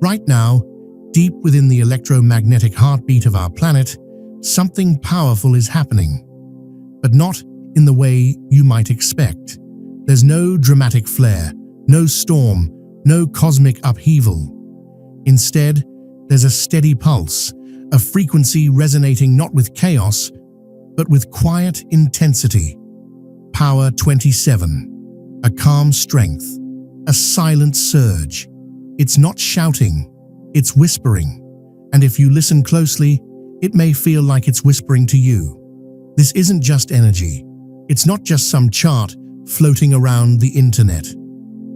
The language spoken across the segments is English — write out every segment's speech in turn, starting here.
Right now, deep within the electromagnetic heartbeat of our planet, something powerful is happening. But not in the way you might expect. There's no dramatic flare, no storm, no cosmic upheaval. Instead, there's a steady pulse, a frequency resonating not with chaos, but with quiet intensity. Power 27. A calm strength. A silent surge. It's not shouting, it's whispering. And if you listen closely, it may feel like it's whispering to you. This isn't just energy. It's not just some chart floating around the internet.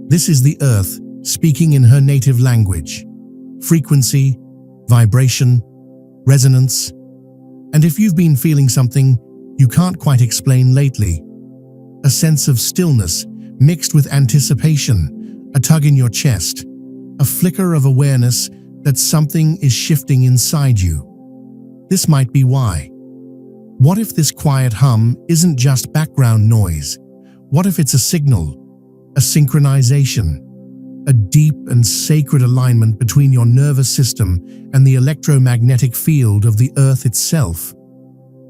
This is the Earth speaking in her native language. Frequency, vibration, resonance. And if you've been feeling something you can't quite explain lately, a sense of stillness mixed with anticipation, a tug in your chest, a flicker of awareness that something is shifting inside you. This might be why. What if this quiet hum isn't just background noise? What if it's a signal, a synchronization, a deep and sacred alignment between your nervous system and the electromagnetic field of the Earth itself?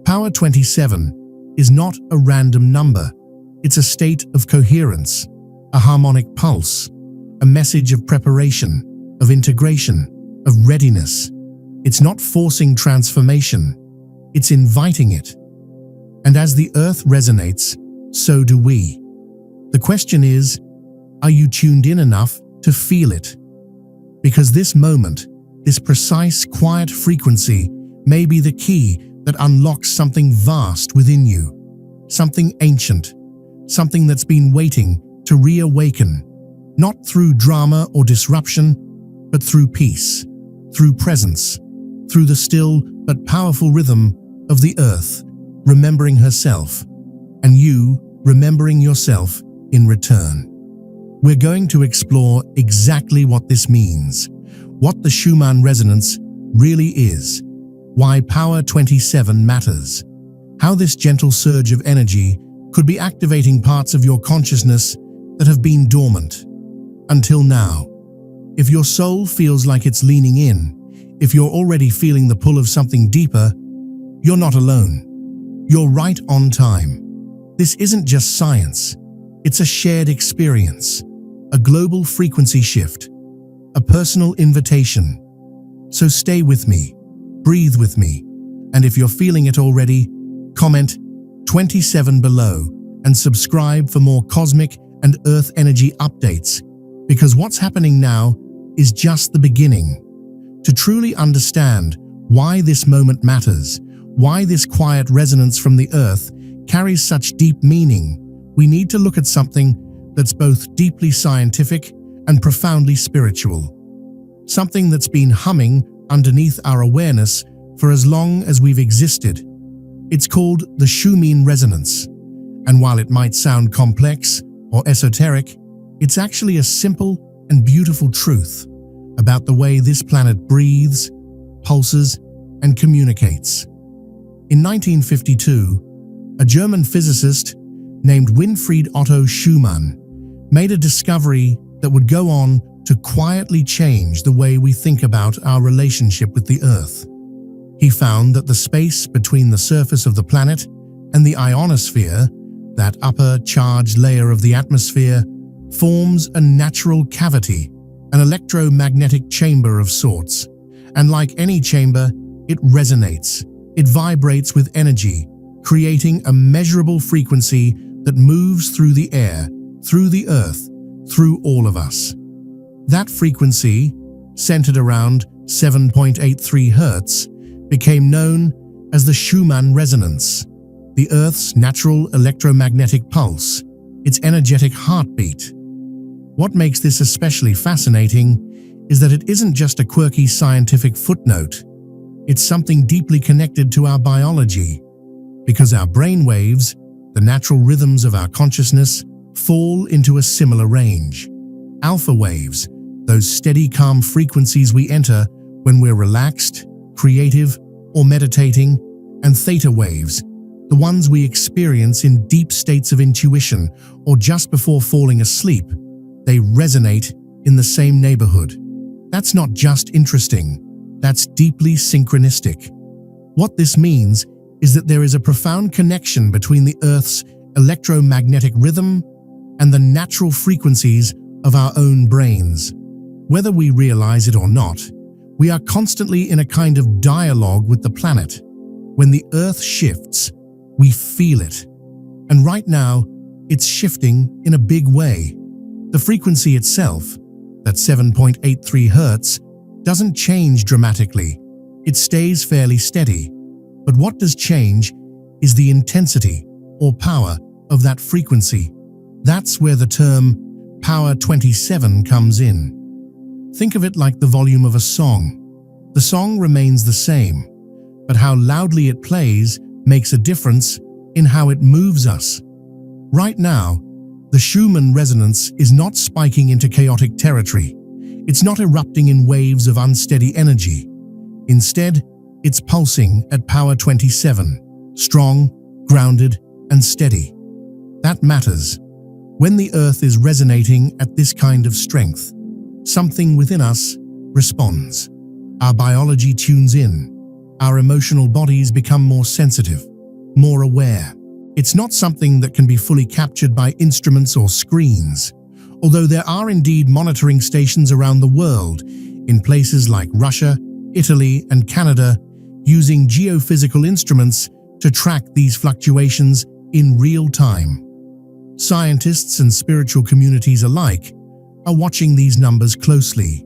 Power 27 is not a random number. It's a state of coherence, a harmonic pulse, a message of preparation, of integration, of readiness. It's not forcing transformation, it's inviting it. And as the Earth resonates, so do we. The question is, are you tuned in enough to feel it? Because this moment, this precise, quiet frequency may be the key that unlocks something vast within you, something ancient, something that's been waiting to reawaken, not through drama or disruption, but through peace, through presence, through the still but powerful rhythm of the Earth, remembering herself, and you remembering yourself in return. We're going to explore exactly what this means, what the Schumann Resonance really is, why Power 27 matters, how this gentle surge of energy could be activating parts of your consciousness that have been dormant until now. If your soul feels like it's leaning in, if you're already feeling the pull of something deeper, you're not alone. You're right on time. This isn't just science. It's a shared experience, a global frequency shift, a personal invitation. So stay with me, breathe with me, and if you're feeling it already, comment 27 below and subscribe for more cosmic and Earth energy updates, because what's happening now is just the beginning. To truly understand why this moment matters, why this quiet resonance from the Earth carries such deep meaning, we need to look at something that's both deeply scientific and profoundly spiritual. Something that's been humming underneath our awareness for as long as we've existed. It's called the Schumann Resonance, and while it might sound complex or esoteric, it's actually a simple and beautiful truth about the way this planet breathes, pulses, and communicates. In 1952, a German physicist named Winfried Otto Schumann made a discovery that would go on to quietly change the way we think about our relationship with the Earth. He found that the space between the surface of the planet and the ionosphere, that upper charged layer of the atmosphere, forms a natural cavity, an electromagnetic chamber of sorts. And like any chamber, it resonates. It vibrates with energy, creating a measurable frequency that moves through the air, through the Earth, through all of us. That frequency, centered around 7.83 Hertz, became known as the Schumann Resonance, the Earth's natural electromagnetic pulse, its energetic heartbeat. What makes this especially fascinating is that it isn't just a quirky scientific footnote. It's something deeply connected to our biology, because our brain waves, the natural rhythms of our consciousness, fall into a similar range. Alpha waves, those steady, calm frequencies we enter when we're relaxed, creative, or meditating, and theta waves, the ones we experience in deep states of intuition or just before falling asleep, they resonate in the same neighborhood. That's not just interesting, that's deeply synchronistic. What this means is that there is a profound connection between the Earth's electromagnetic rhythm and the natural frequencies of our own brains. Whether we realize it or not, we are constantly in a kind of dialogue with the planet. When the Earth shifts, we feel it. And right now, it's shifting in a big way. The frequency itself, that 7.83 Hz, doesn't change dramatically. It stays fairly steady. But what does change is the intensity or power of that frequency. That's where the term Power 27 comes in. Think of it like the volume of a song. The song remains the same, but how loudly it plays makes a difference in how it moves us. Right now, the Schumann Resonance is not spiking into chaotic territory. It's not erupting in waves of unsteady energy. Instead, it's pulsing at Power 27, strong, grounded, and steady. That matters. When the Earth is resonating at this kind of strength, something within us responds. Our biology tunes in. Our emotional bodies become more sensitive, more aware. It's not something that can be fully captured by instruments or screens, although there are indeed monitoring stations around the world, in places like Russia, Italy, and Canada, using geophysical instruments to track these fluctuations in real time. Scientists and spiritual communities alike are watching these numbers closely,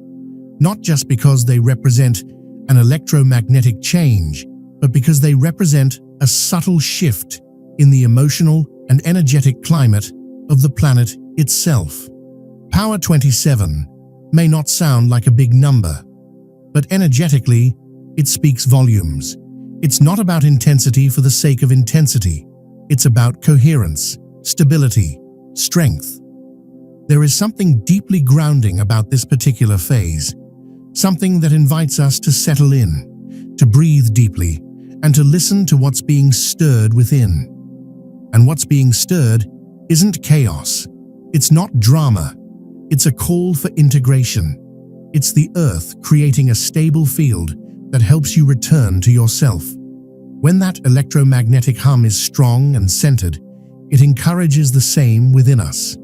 not just because they represent an electromagnetic change, but because they represent a subtle shift in the emotional and energetic climate of the planet itself. Power 27 may not sound like a big number, but energetically, it speaks volumes. It's not about intensity for the sake of intensity. It's about coherence, stability, strength. There is something deeply grounding about this particular phase, something that invites us to settle in, to breathe deeply, and to listen to what's being stirred within. And what's being stirred isn't chaos. It's not drama. It's a call for integration. It's the Earth creating a stable field that helps you return to yourself. When that electromagnetic hum is strong and centered, it encourages the same within us.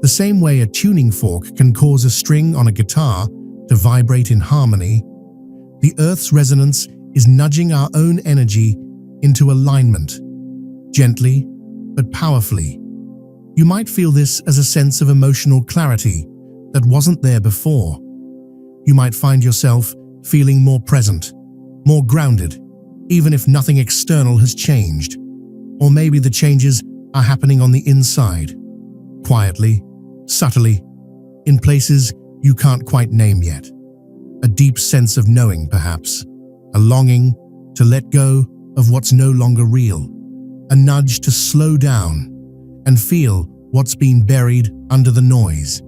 The same way a tuning fork can cause a string on a guitar to vibrate in harmony, the Earth's resonance is nudging our own energy into alignment, gently but powerfully. You might feel this as a sense of emotional clarity that wasn't there before. You might find yourself feeling more present, more grounded, even if nothing external has changed. Or maybe the changes are happening on the inside, quietly, subtly, in places you can't quite name yet. A deep sense of knowing, perhaps, a longing to let go of what's no longer real, a nudge to slow down and feel what's been buried under the noise.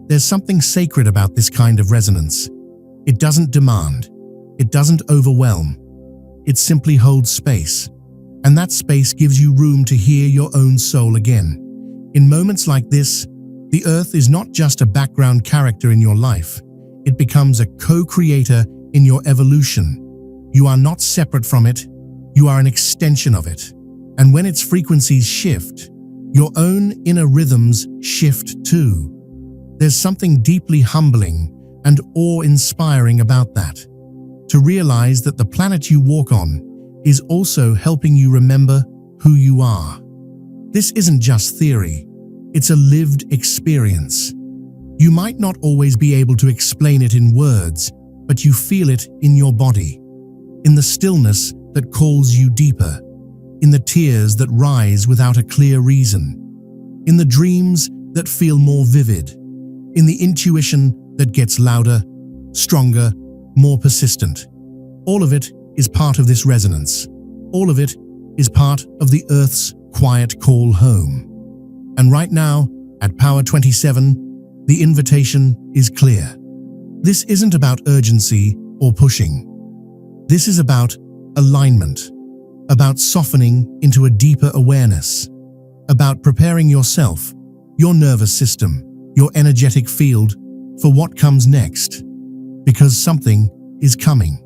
There's something sacred about this kind of resonance. It doesn't demand, it doesn't overwhelm, it simply holds space. And that space gives you room to hear your own soul again. In moments like this, the Earth is not just a background character in your life. It becomes a co-creator in your evolution. You are not separate from it. You are an extension of it. And when its frequencies shift, your own inner rhythms shift too. There's something deeply humbling and awe-inspiring about that. To realize that the planet you walk on is also helping you remember who you are. This isn't just theory. It's a lived experience. You might not always be able to explain it in words, but you feel it in your body, in the stillness that calls you deeper, in the tears that rise without a clear reason, in the dreams that feel more vivid, in the intuition that gets louder, stronger, more persistent. All of it is part of this resonance. All of it is part of the Earth's quiet call home. And right now, at Power 27, the invitation is clear. This isn't about urgency or pushing. This is about alignment, about softening into a deeper awareness, about preparing yourself, your nervous system, your energetic field for what comes next. because something is coming.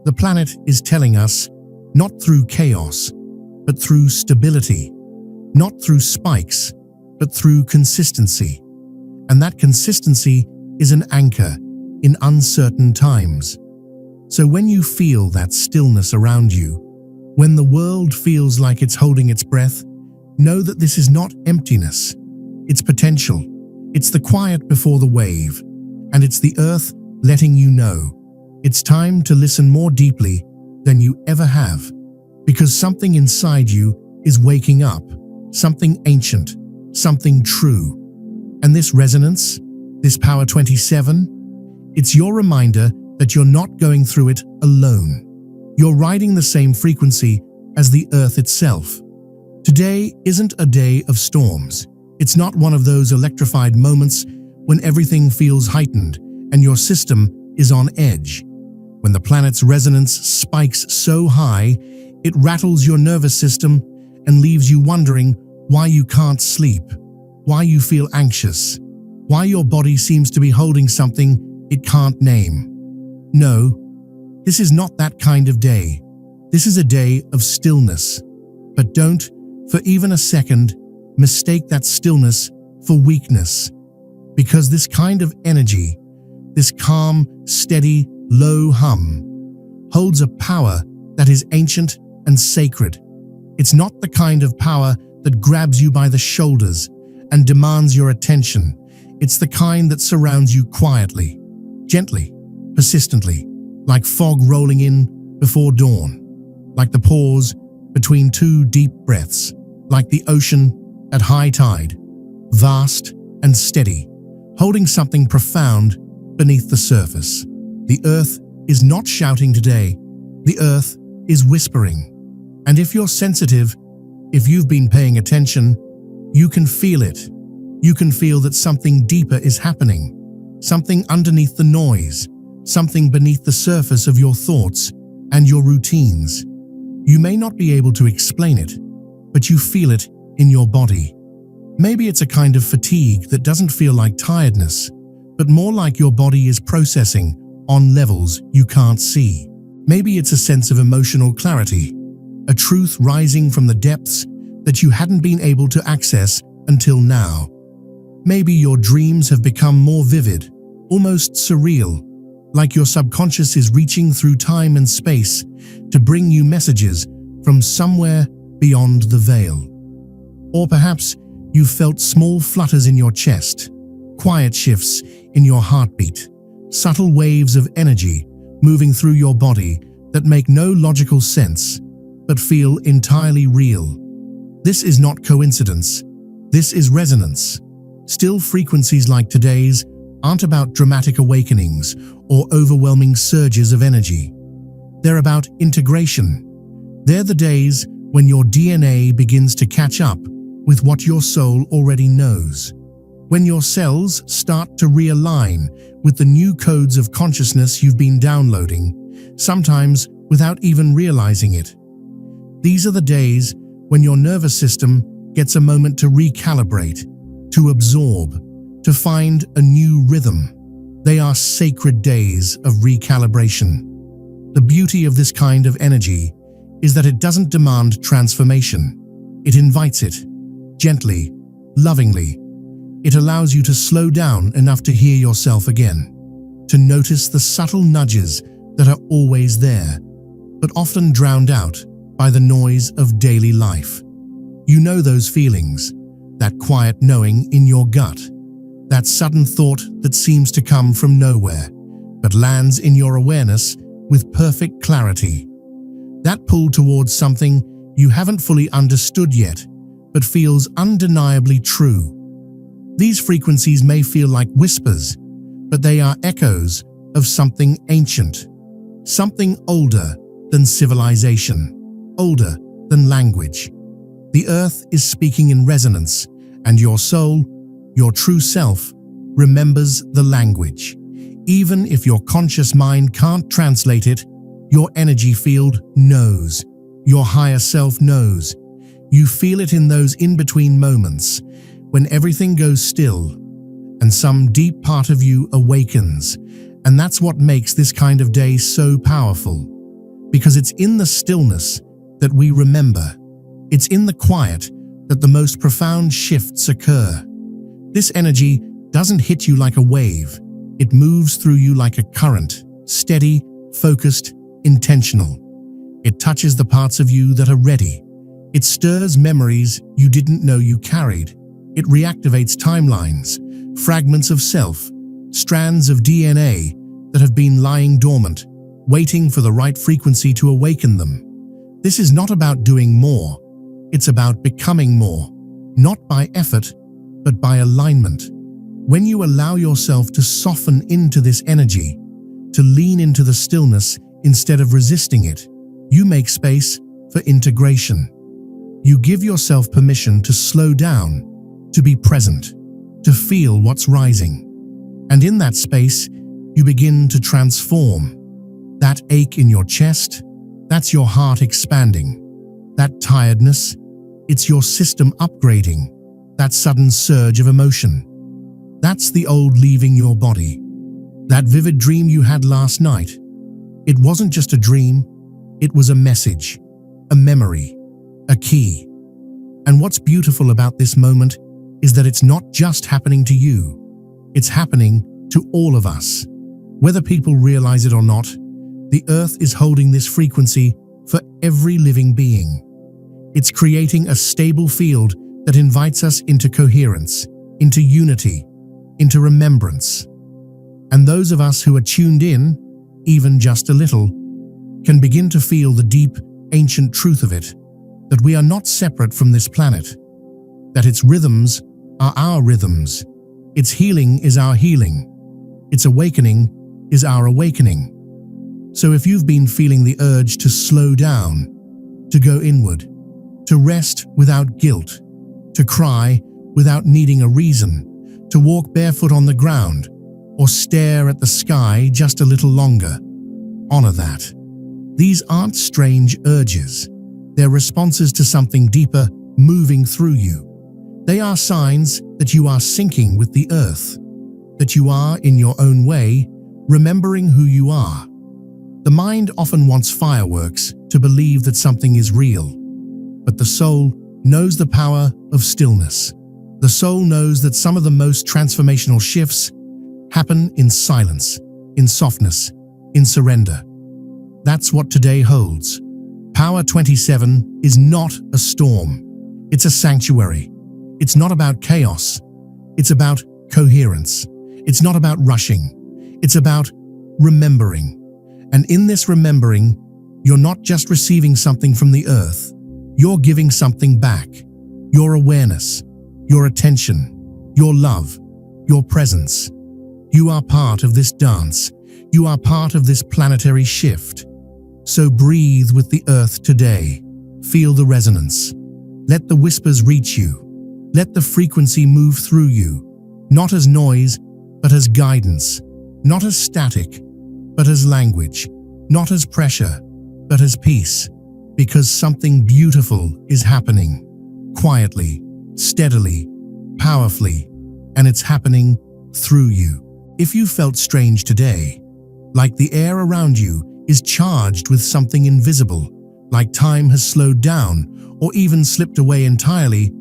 The planet is telling us, not through chaos, but through stability, not through spikes, but through consistency. And that consistency is an anchor in uncertain times. So when you feel that stillness around you, when the world feels like it's holding its breath, know that this is not emptiness. It's potential. It's the quiet before the wave. And it's the earth letting you know it's time to listen more deeply than you ever have. Because something inside you is waking up, something ancient, something true. And this resonance, this Power 27, it's your reminder that you're not going through it alone. You're riding the same frequency as the earth itself. Today isn't a day of storms. It's not one of those electrified moments when everything feels heightened and your system is on edge. When the planet's resonance spikes so high, it rattles your nervous system and leaves you wondering why you can't sleep, why you feel anxious, why your body seems to be holding something it can't name. No, this is not that kind of day. This is a day of stillness. But don't, for even a second, mistake that stillness for weakness. Because this kind of energy, this calm, steady, low hum, holds a power that is ancient and sacred. It's not the kind of power that grabs you by the shoulders and demands your attention. It's the kind that surrounds you quietly, gently, persistently, like fog rolling in before dawn, like the pause between two deep breaths, like the ocean at high tide, vast and steady, holding something profound beneath the surface. The earth is not shouting today. The earth is whispering. And if you're sensitive, if you've been paying attention, you can feel it. You can feel that something deeper is happening, something underneath the noise, something beneath the surface of your thoughts and your routines. You may not be able to explain it, but you feel it in your body. Maybe it's a kind of fatigue that doesn't feel like tiredness, but more like your body is processing on levels you can't see. Maybe it's a sense of emotional clarity, a truth rising from the depths that you hadn't been able to access until now. Maybe your dreams have become more vivid, almost surreal, like your subconscious is reaching through time and space to bring you messages from somewhere beyond the veil. Or perhaps you've felt small flutters in your chest, quiet shifts in your heartbeat, subtle waves of energy moving through your body that make no logical sense, but feel entirely real. This is not coincidence. This is resonance. Still, frequencies like today's aren't about dramatic awakenings or overwhelming surges of energy. They're about integration. They're the days when your DNA begins to catch up with what your soul already knows. When your cells start to realign with the new codes of consciousness you've been downloading, sometimes without even realizing it. These are the days when your nervous system gets a moment to recalibrate, to absorb, to find a new rhythm. They are sacred days of recalibration. The beauty of this kind of energy is that it doesn't demand transformation. It invites it, gently, lovingly. It allows you to slow down enough to hear yourself again, to notice the subtle nudges that are always there, but often drowned out by the noise of daily life. You know those feelings, that quiet knowing in your gut, that sudden thought that seems to come from nowhere, but lands in your awareness with perfect clarity. That pull towards something you haven't fully understood yet, but feels undeniably true. These frequencies may feel like whispers, but they are echoes of something ancient, something older than civilization, older than language. The earth is speaking in resonance, and your soul, your true self, remembers the language. Even if your conscious mind can't translate it, your energy field knows. Your higher self knows. You feel it in those in-between moments, when everything goes still, and some deep part of you awakens, And that's what makes this kind of day so powerful. Because it's in the stillness that we remember. It's in the quiet that the most profound shifts occur. This energy doesn't hit you like a wave. It moves through you like a current, steady, focused, intentional. It touches the parts of you that are ready. It stirs memories you didn't know you carried. It reactivates timelines, fragments of self, strands of DNA that have been lying dormant, waiting for the right frequency to awaken them. This is not about doing more. It's about becoming more, not by effort, but by alignment. When you allow yourself to soften into this energy, to lean into the stillness instead of resisting it, you make space for integration. You give yourself permission to slow down, to be present, to feel what's rising. And in that space, you begin to transform. That ache in your chest, that's your heart expanding. That tiredness, it's your system upgrading. That sudden surge of emotion, that's the old leaving your body. That vivid dream you had last night, it wasn't just a dream, it was a message, a memory, a key. And what's beautiful about this moment is that it's not just happening to you, it's happening to all of us. Whether people realize it or not, the Earth is holding this frequency for every living being. It's creating a stable field that invites us into coherence, into unity, into remembrance. And those of us who are tuned in, even just a little, can begin to feel the deep, ancient truth of it, that we are not separate from this planet, that its rhythms are our rhythms, its healing is our healing, its awakening is our awakening. So if you've been feeling the urge to slow down, to go inward, to rest without guilt, to cry without needing a reason, to walk barefoot on the ground, or stare at the sky just a little longer, honor that. These aren't strange urges. They're responses to something deeper moving through you. They are signs that you are syncing with the earth, that you are, in your own way, remembering who you are. The mind often wants fireworks to believe that something is real, but the soul knows the power of stillness. The soul knows that some of the most transformational shifts happen in silence, in softness, in surrender. That's what today holds. Power 27 is not a storm. It's a sanctuary. It's not about chaos. It's about coherence. It's not about rushing. It's about remembering. And in this remembering, you're not just receiving something from the earth. You're giving something back. Your awareness, your attention, your love, your presence. You are part of this dance. You are part of this planetary shift. So breathe with the earth today. Feel the resonance. Let the whispers reach you. Let the frequency move through you, not as noise, but as guidance, not as static, but as language, not as pressure, but as peace, because something beautiful is happening, quietly, steadily, powerfully, and it's happening through you. If you felt strange today, like the air around you is charged with something invisible, like time has slowed down or even slipped away entirely,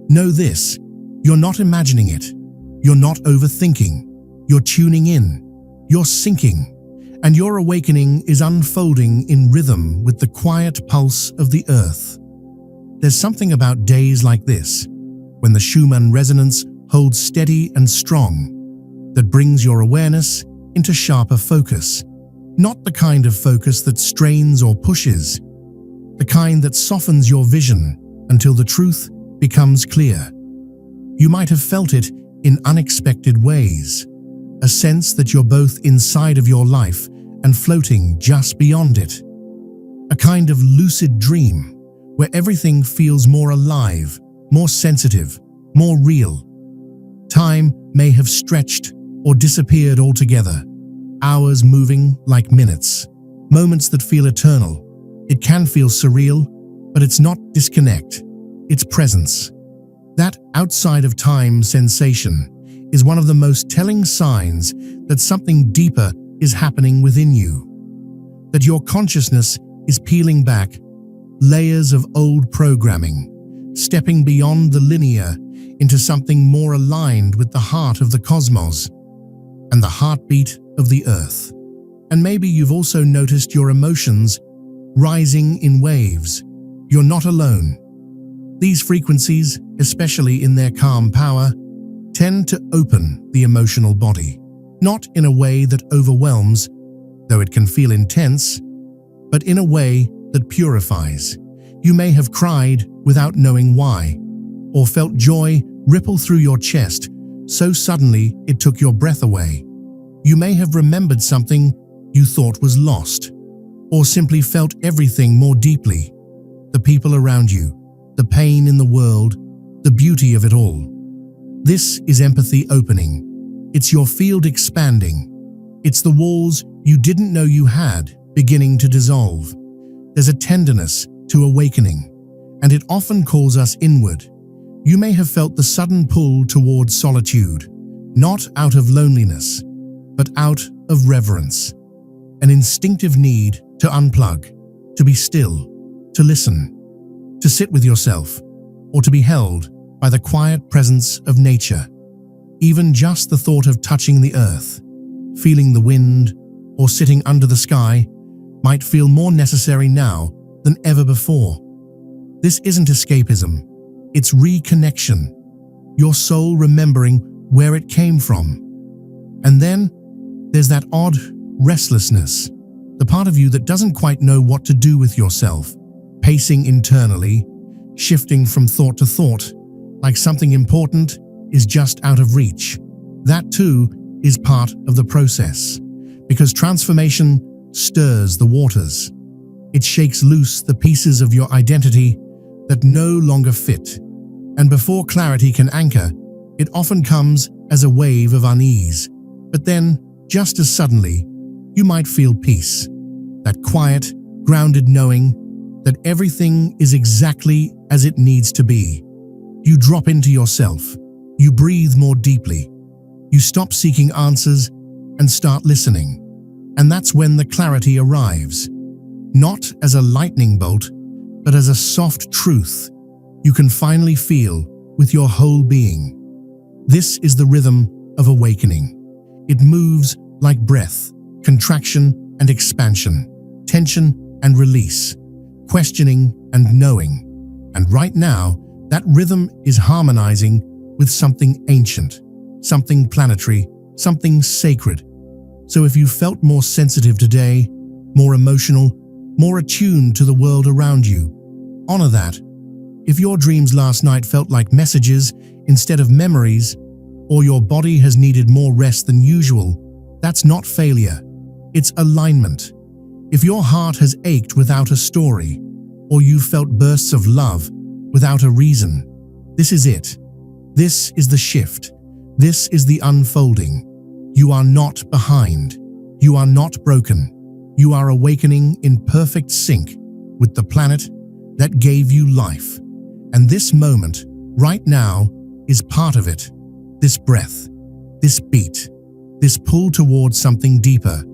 know this: you're not imagining it. You're not overthinking. You're tuning in. You're syncing. And your awakening is unfolding in rhythm with the quiet pulse of the earth. There's something about days like this, when the Schumann Resonance holds steady and strong, that brings your awareness into sharper focus. Not the kind of focus that strains or pushes, the kind that softens your vision until the truth becomes clear. You might have felt it in unexpected ways, a sense that you're both inside of your life and floating just beyond it. A kind of lucid dream, where everything feels more alive, more sensitive, more real. Time may have stretched or disappeared altogether, hours moving like minutes, moments that feel eternal. It can feel surreal, but it's not disconnect, it's presence. That outside of time sensation is one of the most telling signs that something deeper is happening within you, that your consciousness is peeling back layers of old programming, stepping beyond the linear into something more aligned with the heart of the cosmos and the heartbeat of the earth. And maybe you've also noticed your emotions rising in waves. You're not alone. These frequencies, especially in their calm power, tend to open the emotional body, not in a way that overwhelms, though it can feel intense, but in a way that purifies. You may have cried without knowing why, or felt joy ripple through your chest so suddenly it took your breath away. You may have remembered something you thought was lost, or simply felt everything more deeply. The people around you, the pain in the world, the beauty of it all. This is empathy opening. It's your field expanding. It's the walls you didn't know you had beginning to dissolve. There's a tenderness to awakening, and it often calls us inward. You may have felt the sudden pull towards solitude, not out of loneliness, but out of reverence. An instinctive need to unplug, to be still, to listen, to sit with yourself, or to be held by the quiet presence of nature. Even just the thought of touching the earth, feeling the wind, or sitting under the sky might feel more necessary now than ever before. This isn't escapism, it's reconnection, your soul remembering where it came from. And then there's that odd restlessness, the part of you that doesn't quite know what to do with yourself, pacing internally, shifting from thought to thought, like something important is just out of reach. That too is part of the process, because transformation stirs the waters. It shakes loose the pieces of your identity that no longer fit. And before clarity can anchor, it often comes as a wave of unease. But then, just as suddenly, you might feel peace. That quiet, grounded knowing that everything is exactly as it needs to be. You drop into yourself. You breathe more deeply. You stop seeking answers and start listening. And that's when the clarity arrives. Not as a lightning bolt, but as a soft truth you can finally feel with your whole being. This is the rhythm of awakening. It moves like breath, contraction and expansion, tension and release, questioning and knowing. And right now, that rhythm is harmonizing with something ancient, something planetary, something sacred. So if you felt more sensitive today, more emotional, more attuned to the world around you, honor that. If your dreams last night felt like messages instead of memories, or your body has needed more rest than usual, that's not failure, it's alignment. If your heart has ached without a story, or you felt bursts of love without a reason, this is it. This is the shift. This is the unfolding. You are not behind. You are not broken. You are awakening in perfect sync with the planet that gave you life. And this moment, right now, is part of it. This breath, this beat, this pull towards something deeper.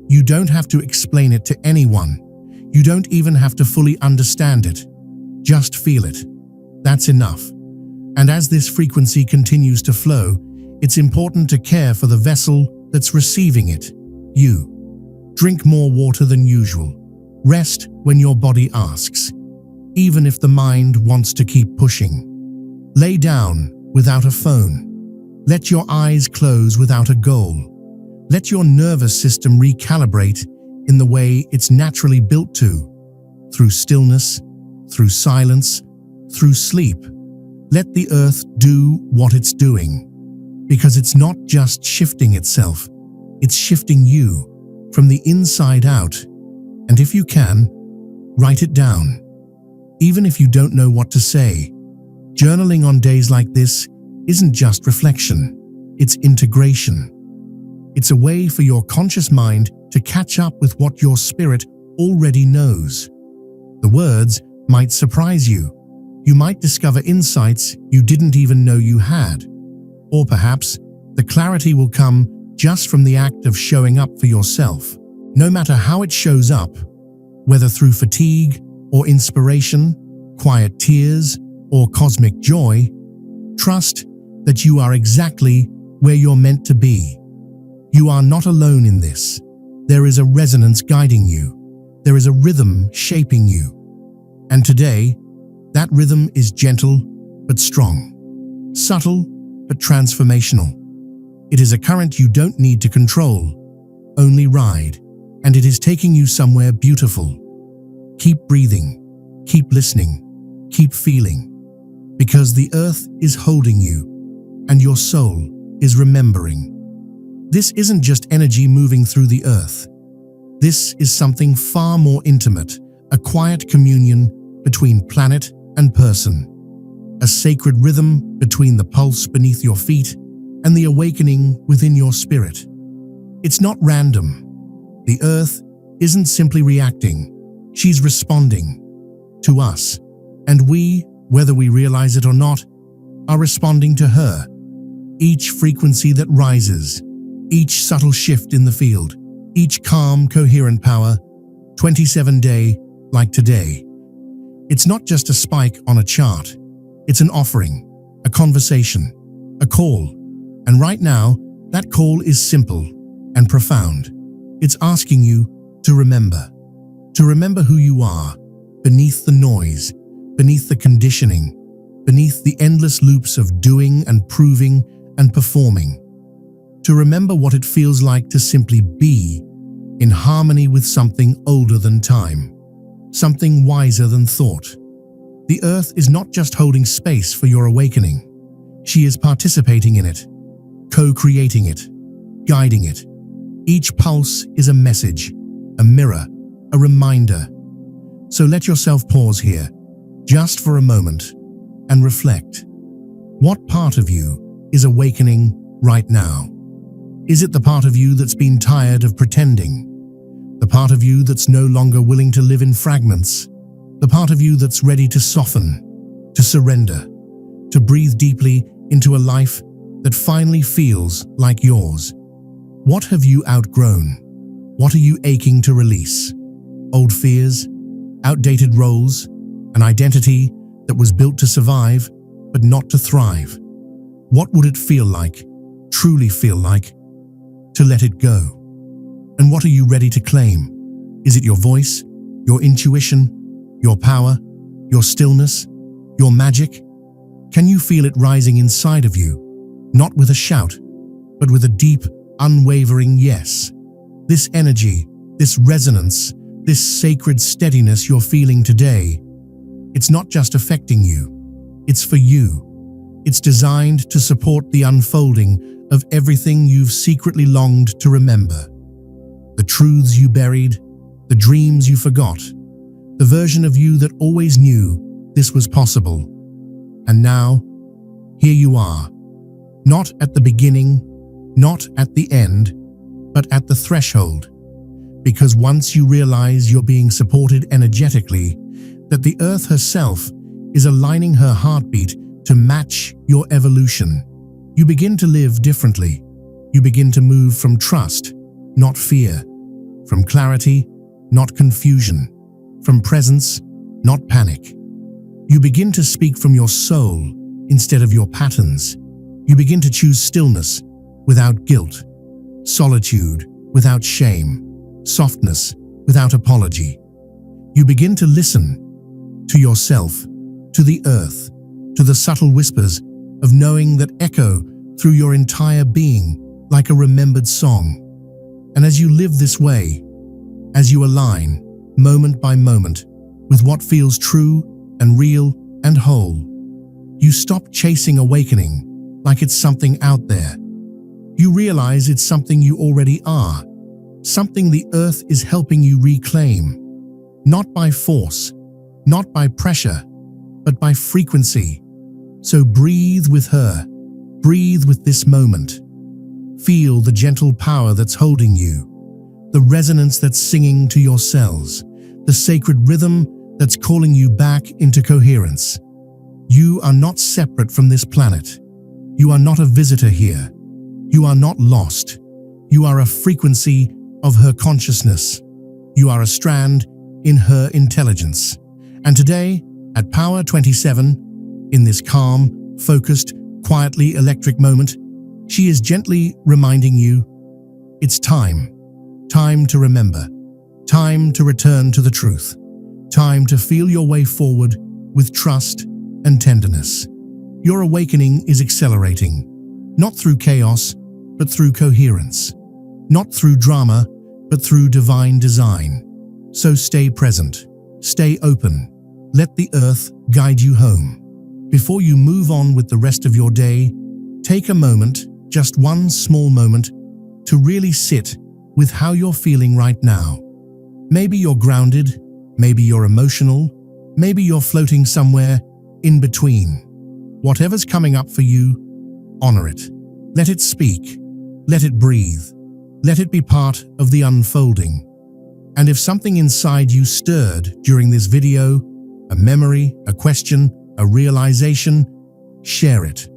You don't have to explain it to anyone. You don't even have to fully understand it. Just feel it. That's enough. And as this frequency continues to flow, it's important to care for the vessel that's receiving it, you. Drink more water than usual. Rest when your body asks, even if the mind wants to keep pushing. Lay down without a phone. Let your eyes close without a goal. Let your nervous system recalibrate in the way it's naturally built to, through stillness, through silence, through sleep. Let the earth do what it's doing, because it's not just shifting itself, it's shifting you from the inside out. And if you can, write it down. Even if you don't know what to say, journaling on days like this isn't just reflection, it's integration. It's a way for your conscious mind to catch up with what your spirit already knows. The words might surprise you. You might discover insights you didn't even know you had. Or perhaps the clarity will come just from the act of showing up for yourself. No matter how it shows up, whether through fatigue or inspiration, quiet tears or cosmic joy, trust that you are exactly where you're meant to be. You are not alone in this. There is a resonance guiding you. There is a rhythm shaping you. And today, that rhythm is gentle but strong, subtle but transformational. It is a current you don't need to control, only ride, and it is taking you somewhere beautiful. Keep breathing, keep listening, keep feeling, because the earth is holding you, and your soul is remembering. This isn't just energy moving through the earth. This is something far more intimate, a quiet communion between planet and person, a sacred rhythm between the pulse beneath your feet and the awakening within your spirit. It's not random. The earth isn't simply reacting, she's responding to us, and we, whether we realize it or not, are responding to her. Each frequency that rises, each subtle shift in the field, each calm, coherent power, 27-day like today. It's not just a spike on a chart. It's an offering, a conversation, a call. And right now, that call is simple and profound. It's asking you to remember who you are, beneath the noise, beneath the conditioning, beneath the endless loops of doing and proving and performing. To remember what it feels like to simply be in harmony with something older than time, something wiser than thought. The earth is not just holding space for your awakening. She is participating in it, co-creating it, guiding it. Each pulse is a message, a mirror, a reminder. So let yourself pause here, just for a moment, and reflect. What part of you is awakening right now? Is it the part of you that's been tired of pretending? The part of you that's no longer willing to live in fragments? The part of you that's ready to soften, to surrender, to breathe deeply into a life that finally feels like yours? What have you outgrown? What are you aching to release? Old fears, outdated roles, an identity that was built to survive, but not to thrive. What would it feel like, truly feel like, to let it go? And what are you ready to claim? Is it your voice, your intuition, your power, your stillness, your magic? Can you feel it rising inside of you, not with a shout, but with a deep, unwavering yes? This energy, this resonance, this sacred steadiness you're feeling today, it's not just affecting you, it's for you. It's designed to support the unfolding of everything you've secretly longed to remember. The truths you buried, the dreams you forgot, the version of you that always knew this was possible. And now, here you are, not at the beginning, not at the end, but at the threshold. Because once you realize you're being supported energetically, that the earth herself is aligning her heartbeat to match your evolution, you begin to live differently. You begin to move from trust, not fear, from clarity, not confusion, from presence, not panic. You begin to speak from your soul instead of your patterns. You begin to choose stillness without guilt, solitude without shame, softness without apology. You begin to listen to yourself, to the earth, to the subtle whispers of knowing that echo through your entire being like a remembered song. And as you live this way, as you align, moment by moment, with what feels true and real and whole, you stop chasing awakening like it's something out there. You realize it's something you already are, something the earth is helping you reclaim, not by force, not by pressure, but by frequency. So breathe with her, breathe with this moment. Feel the gentle power that's holding you, the resonance that's singing to your cells, the sacred rhythm that's calling you back into coherence. You are not separate from this planet. You are not a visitor here. You are not lost. You are a frequency of her consciousness. You are a strand in her intelligence. And today, at Power 27, in this calm, focused, quietly electric moment, she is gently reminding you, it's time. Time to remember. Time to return to the truth. Time to feel your way forward with trust and tenderness. Your awakening is accelerating, not through chaos, but through coherence. Not through drama, but through divine design. So stay present, stay open, let the earth guide you home. Before you move on with the rest of your day, take a moment, just one small moment, to really sit with how you're feeling right now. Maybe you're grounded, maybe you're emotional, maybe you're floating somewhere in between. Whatever's coming up for you, honor it. Let it speak, let it breathe, let it be part of the unfolding. And if something inside you stirred during this video, a memory, a question, a realization, share it.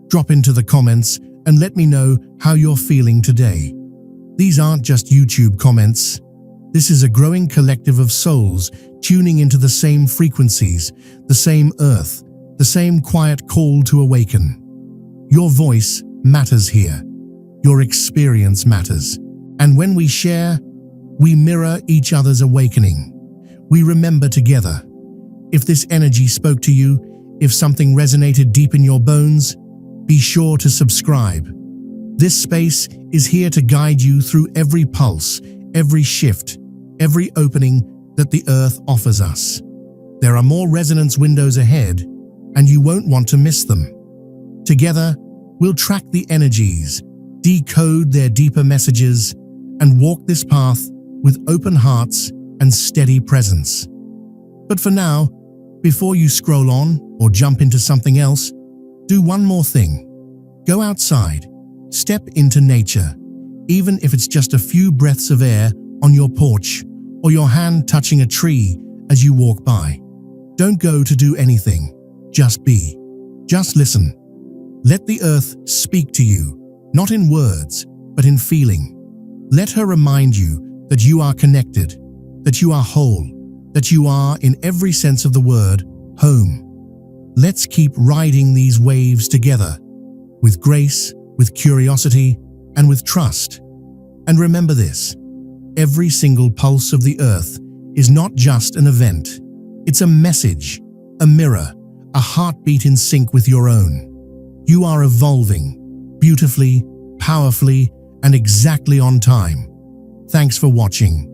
Drop into the comments and let me know how you're feeling today. These aren't just YouTube comments. This is a growing collective of souls tuning into the same frequencies, the same earth, the same quiet call to awaken. Your voice matters here. Your experience matters. And when we share, we mirror each other's awakening. We remember together. If this energy spoke to you, if something resonated deep in your bones, be sure to subscribe. This space is here to guide you through every pulse, every shift, every opening that the earth offers us. There are more resonance windows ahead, and you won't want to miss them. Together, we'll track the energies, decode their deeper messages, and walk this path with open hearts and steady presence. But for now, before you scroll on or jump into something else, do one more thing. Go outside, step into nature, even if it's just a few breaths of air on your porch or your hand touching a tree as you walk by. Don't go to do anything, just be. Just listen. Let the earth speak to you, not in words, but in feeling. Let her remind you that you are connected, that you are whole, that you are, in every sense of the word, home. Let's keep riding these waves together, with grace, with curiosity, and with trust. And remember this, every single pulse of the earth is not just an event. It's a message, a mirror, a heartbeat in sync with your own. You are evolving, beautifully, powerfully, and exactly on time. Thanks for watching.